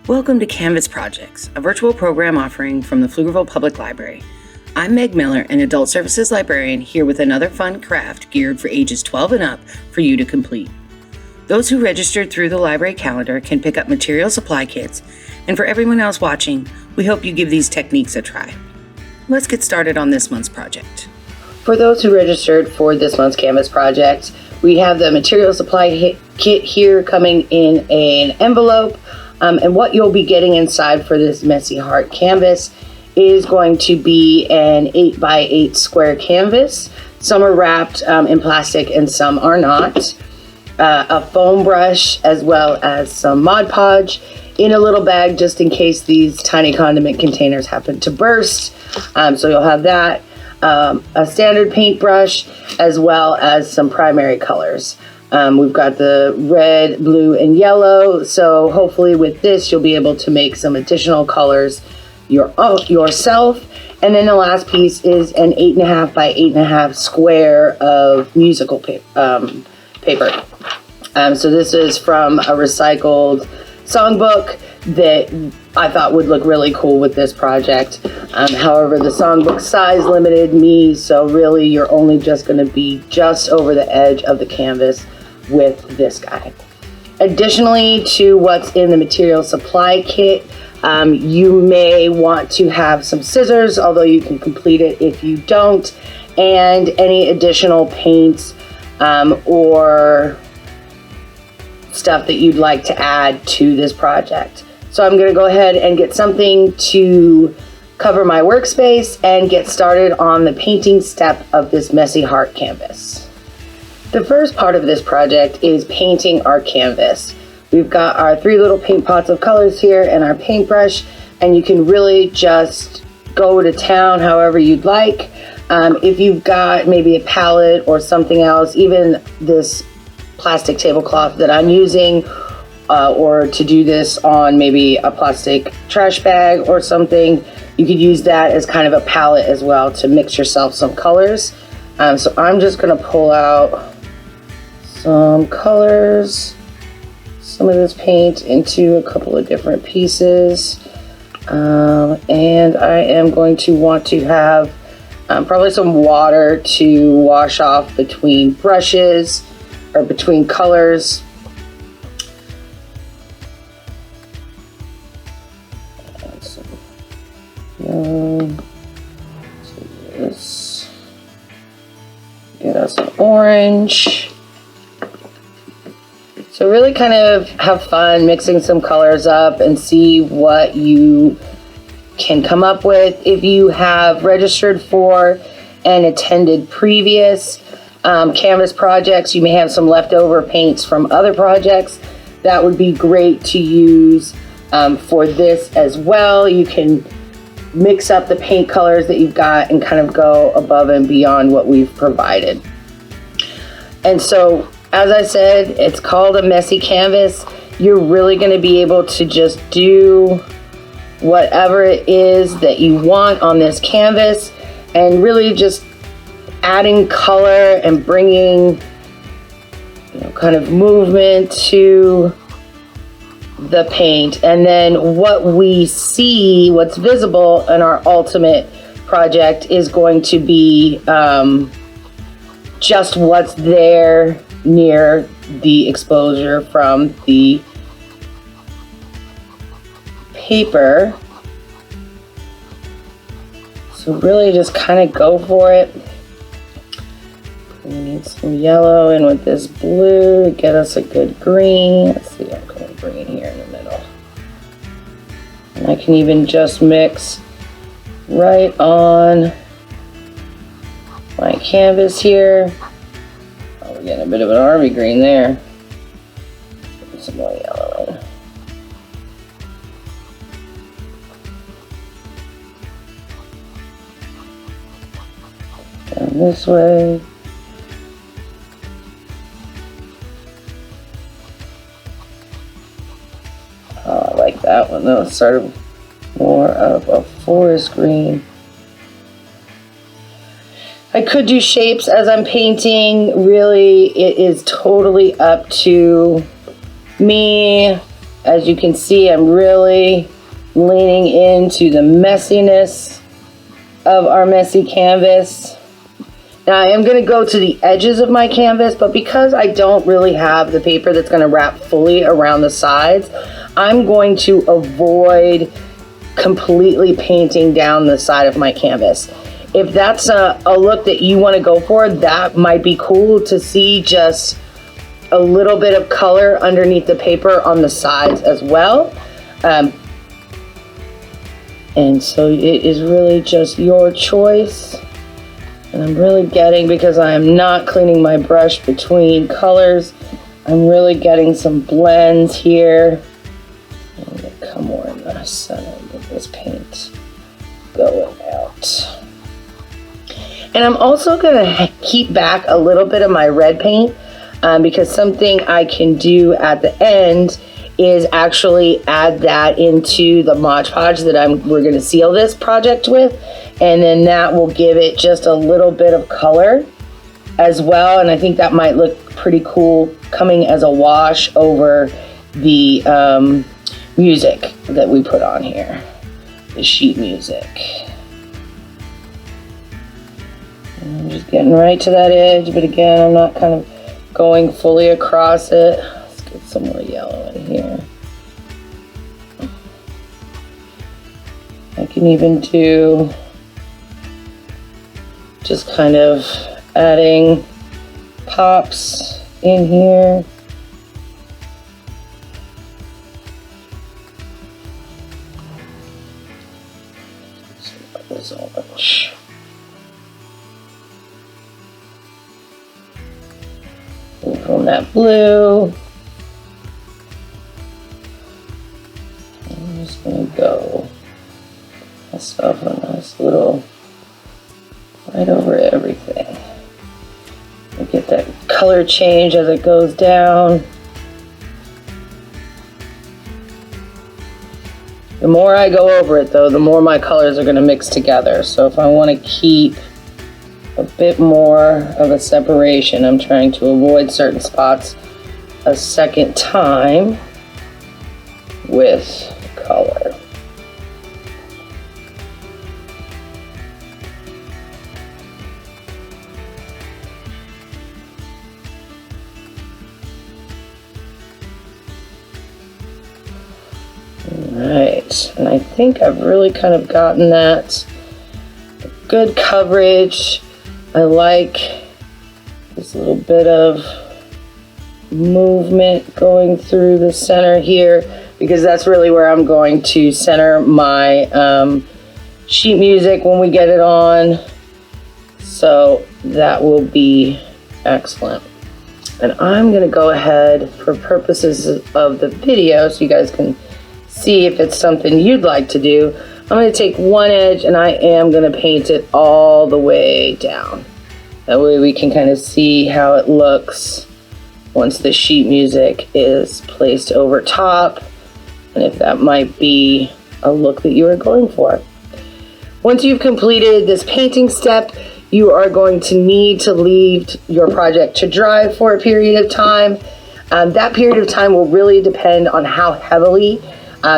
Welcome to Canvas Projects, a virtual program offering from the Pflugerville Public Library. I'm Meg Miller, an Adult Services Librarian, here with another fun craft geared for ages 12 and up for you to complete. Those who registered through the library calendar can pick up material supply kits, and for everyone else watching, we hope you give these techniques a try. Let's get started on this month's project. For those who registered for this month's Canvas project, we have the material supply kit here coming in an envelope. And what you'll be getting inside for this messy heart canvas is going to be an 8x8 square canvas. Some are wrapped in plastic and some are not. A foam brush as well as some Mod Podge in a little bag just in case these tiny condiment containers happen to burst. So you'll have that. A standard paintbrush as well as some primary colors. We've got the red, blue, and yellow, so hopefully with this you'll be able to make some additional colors yourself. And then the last piece is an 8.5 by 8.5 square of musical paper. So this is from a recycled songbook that I thought would look really cool with this project. However, the songbook size limited me, so really you're only just going to be just over the edge of the canvas with this guy. Additionally to what's in the material supply kit, you may want to have some scissors, although you can complete it if you don't, and any additional paints or stuff that you'd like to add to this project. So I'm going to go ahead and get something to cover my workspace and get started on the painting step of this messy heart canvas. The first part of this project is painting our canvas. We've got our 3 little paint pots of colors here and our paintbrush, and you can really just go to town however you'd like. If you've got maybe a palette or something else, even this plastic tablecloth that I'm using, or to do this on maybe a plastic trash bag or something, you could use that as kind of a palette as well to mix yourself some colors. So I'm just going to pull out some colors, some of this paint into a couple of different pieces, and I am going to want to have probably some water to wash off between brushes or between colors. Get us an orange. So really kind of have fun mixing some colors up and see what you can come up with. If you have registered for and attended previous Canvas projects, you may have some leftover paints from other projects. That would be great to use for this as well. You can mix up the paint colors that you've got and kind of go above and beyond what we've provided. And so, as I said, it's called a messy canvas. You're really going to be able to just do whatever it is that you want on this canvas, and really just adding color and bringing, kind of movement to the paint. And then what we see, what's visible in our ultimate project, is going to be just what's there near the exposure from the paper. So really just kind of go for it. We need some yellow in with this blue to get us a good green. Let's see, I'm going to green here in the middle. And I can even just mix right on my canvas here. Oh, we're getting a bit of an army green there. Put some more yellow in. Down this way. Oh, I like that one. That was sort of more of a forest green. I could do shapes as I'm painting. Really, it is totally up to me. As you can see, I'm really leaning into the messiness of our messy canvas. Now I am going to go to the edges of my canvas, but because I don't really have the paper that's going to wrap fully around the sides, I'm going to avoid completely painting down the side of my canvas. If that's a look that you want to go for, that might be cool to see just a little bit of color underneath the paper on the sides as well. And so it is really just your choice. And I'm really getting, because I am not cleaning my brush between colors, I'm really getting some blends here. I'm going to come more in the center of this paint going out. And I'm also going to keep back a little bit of my red paint because something I can do at the end is actually add that into the Mod Podge that we're going to seal this project with, and then that will give it just a little bit of color as well. And I think that might look pretty cool coming as a wash over the music that we put on here, the sheet music. And I'm just getting right to that edge, but again, I'm not kind of going fully across it. Let's get some more yellow in here. I can even do just kind of adding pops in here. This orange. From that blue. I'm just going to go myself a nice little right over everything. I get that color change as it goes down. The more I go over it though, the more my colors are going to mix together. So if I want to keep a bit more of a separation, I'm trying to avoid certain spots a second time with color. Alright, and I think I've really kind of gotten that good coverage. I like this little bit of movement going through the center here, because that's really where I'm going to center my sheet music when we get it on. So that will be excellent. And I'm going to go ahead, for purposes of the video, so you guys can see if it's something you'd like to do, I'm going to take one edge and I am going to paint it all the way down. That way we can kind of see how it looks once the sheet music is placed over top, and if that might be a look that you are going for. Once you've completed this painting step, you are going to need to leave your project to dry for a period of time. That period of time will really depend on how heavily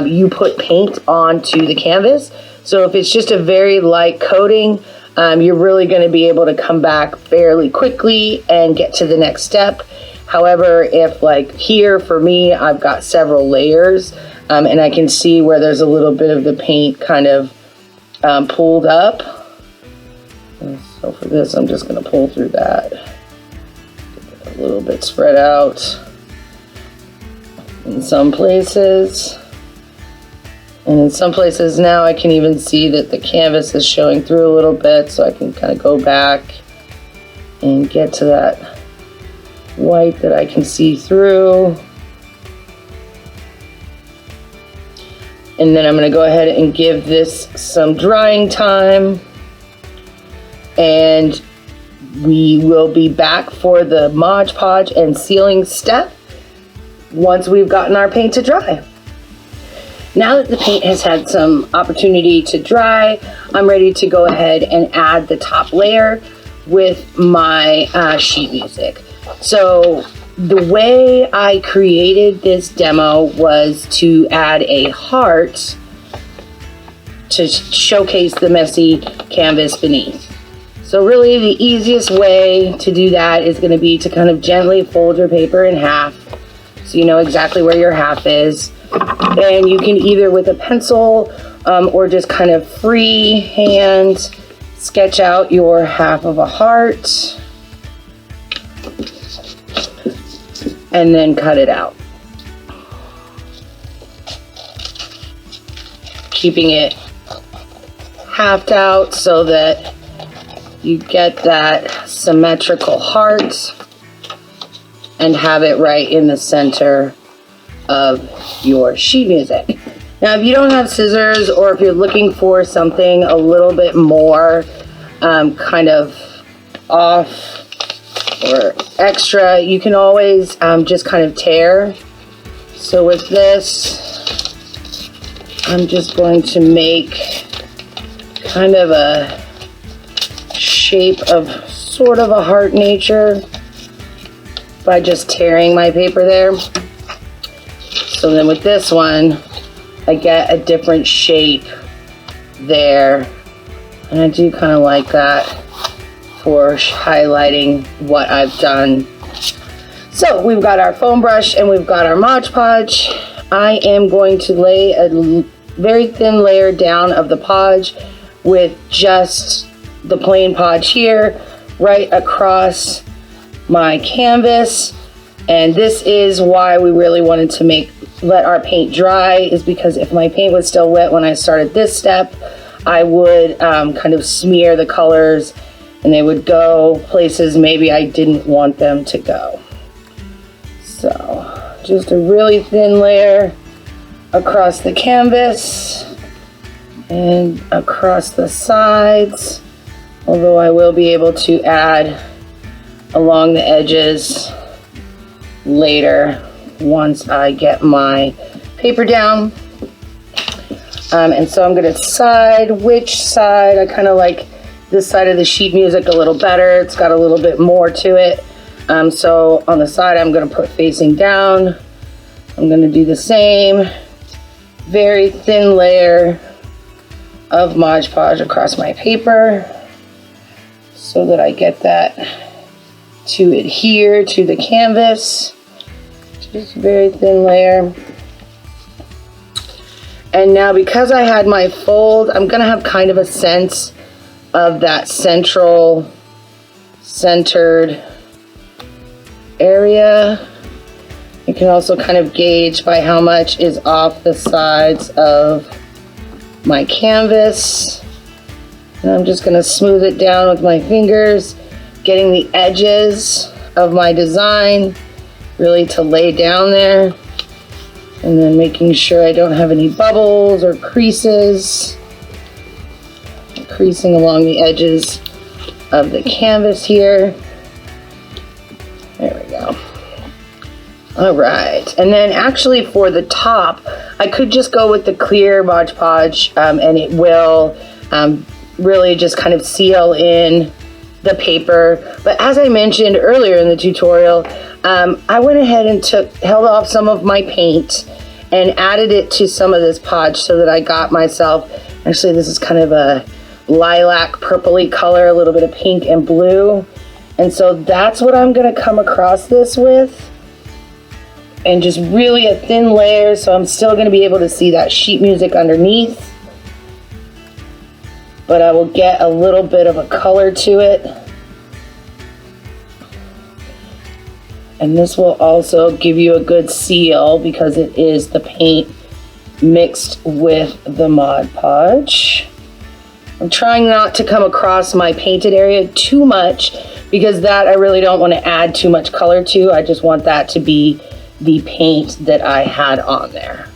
you put paint onto the canvas. So if it's just a very light coating, you're really going to be able to come back fairly quickly and get to the next step. However, if like here for me, I've got several layers and I can see where there's a little bit of the paint kind of pulled up. And so for this, I'm just going to pull through that. Get it a little bit spread out in some places. And in some places now I can even see that the canvas is showing through a little bit, so I can kind of go back and get to that white that I can see through. And then I'm going to go ahead and give this some drying time. And we will be back for the Mod Podge and sealing step once we've gotten our paint to dry. Now that the paint has had some opportunity to dry, I'm ready to go ahead and add the top layer with my sheet music. So the way I created this demo was to add a heart to showcase the messy canvas beneath. So really the easiest way to do that is going to be to kind of gently fold your paper in half so you know exactly where your half is. And you can either with a pencil or just kind of freehand sketch out your half of a heart and then cut it out, keeping it halved out so that you get that symmetrical heart and have it right in the center of your sheet music. Now, if you don't have scissors, or if you're looking for something a little bit more kind of off or extra, you can always just kind of tear. So with this, I'm just going to make kind of a shape of sort of a heart nature by just tearing my paper there. So then with this one, I get a different shape there, and I do kind of like that for highlighting what I've done. So we've got our foam brush and we've got our Mod Podge. I am going to lay a very thin layer down of the Podge with just the plain Podge here right across my canvas. And this is why we really wanted to let our paint dry, is because if my paint was still wet when I started this step, I would kind of smear the colors and they would go places maybe I didn't want them to go. So just a really thin layer across the canvas and across the sides, although I will be able to add along the edges later once I get my paper down. And so I'm going to decide which side. I kind of like this side of the sheet music a little better. It's got a little bit more to it. So on the side I'm going to put facing down. I'm going to do the same very thin layer of Mod Podge across my paper so that I get that to adhere to the canvas. Just a very thin layer. And now because I had my fold, I'm going to have kind of a sense of that centered area. You can also kind of gauge by how much is off the sides of my canvas. And I'm just going to smooth it down with my fingers, getting the edges of my design really to lay down there, and then making sure I don't have any bubbles or creases. Creasing along the edges of the canvas here. There we go. All right, and then actually for the top, I could just go with the clear Mod Podge, and it will really just kind of seal in the paper. But as I mentioned earlier in the tutorial, I went ahead and held off some of my paint and added it to some of this Podge so that I got myself, actually this is kind of a lilac purpley color, a little bit of pink and blue. And so that's what I'm going to come across this with. And just really a thin layer, so I'm still going to be able to see that sheet music underneath. But I will get a little bit of a color to it. And this will also give you a good seal because it is the paint mixed with the Mod Podge. I'm trying not to come across my painted area too much because that I really don't want to add too much color to. I just want that to be the paint that I had on there.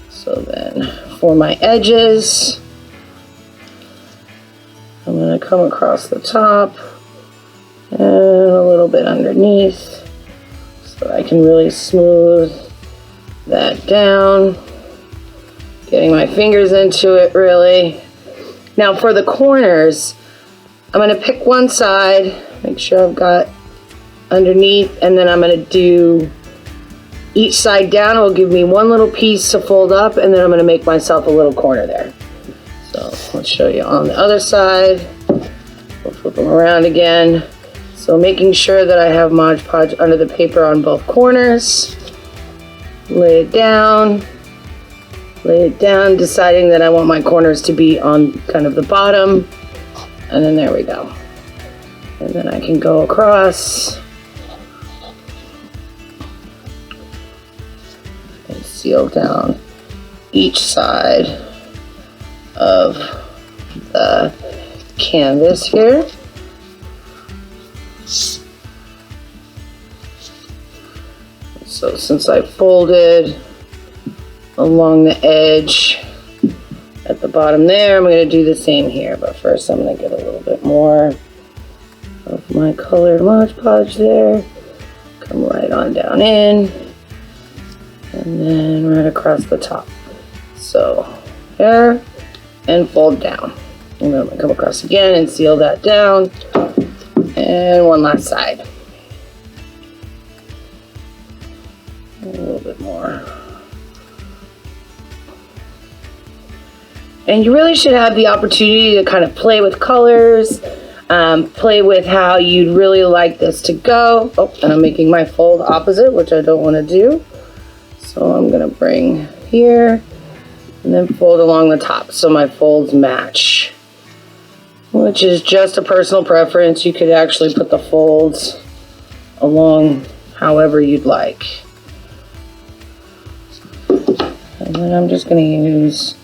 So then for my edges, I'm going to come across the top and a little bit underneath so I can really smooth that down. Getting my fingers into it really. Now for the corners, I'm going to pick one side, make sure I've got underneath, and then I'm going to do each side down. It will give me one little piece to fold up, and then I'm going to make myself a little corner there. So let's show you on the other side. We'll flip them around again. So making sure that I have Mod Podge under the paper on both corners. Lay it down, deciding that I want my corners to be on kind of the bottom. And then there we go. And then I can go across and seal down each side of the canvas here. So since I folded along the edge at the bottom there, I'm going to do the same here. But first I'm going to get a little bit more of my colored Mod Podge there. Come right on down in. And then right across the top. So there, and fold down. And then I'm going to come across again and seal that down. And one last side. A little bit more. And you really should have the opportunity to kind of play with colors, play with how you'd really like this to go. Oh, and I'm making my fold opposite, which I don't want to do. So I'm going to bring here and then fold along the top so my folds match, which is just a personal preference. You could actually put the folds along however you'd like. And then I'm just going to use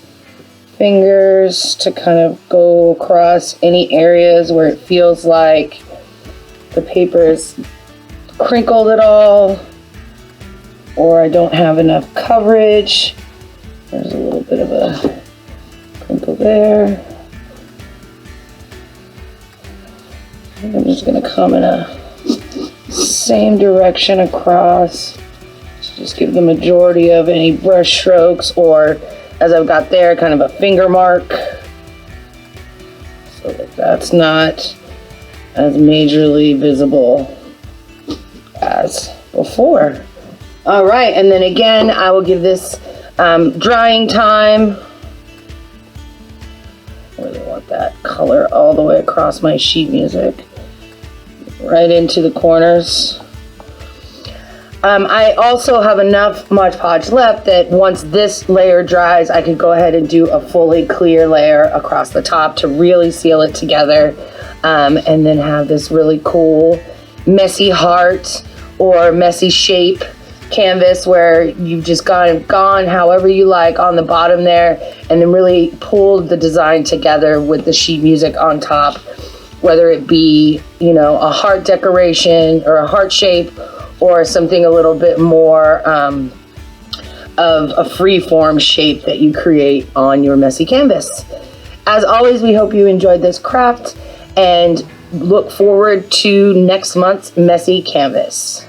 fingers to kind of go across any areas where it feels like the paper is crinkled at all, or I don't have enough coverage. There's a little bit of a crinkle there. I'm just going to come in a same direction across. Just give the majority of any brush strokes, or as I've got there, kind of a finger mark, so that that's not as majorly visible as before. All right, and then again, I will give this drying time. I really want that color all the way across my sheet music, right into the corners. I also have enough Mod Podge left that once this layer dries, I could go ahead and do a fully clear layer across the top to really seal it together, and then have this really cool messy heart or messy shape canvas where you've just gone however you like on the bottom there, and then really pulled the design together with the sheet music on top, whether it be, you know, a heart decoration or a heart shape, or something a little bit more of a free-form shape that you create on your messy canvas. As always, we hope you enjoyed this craft and look forward to next month's messy canvas.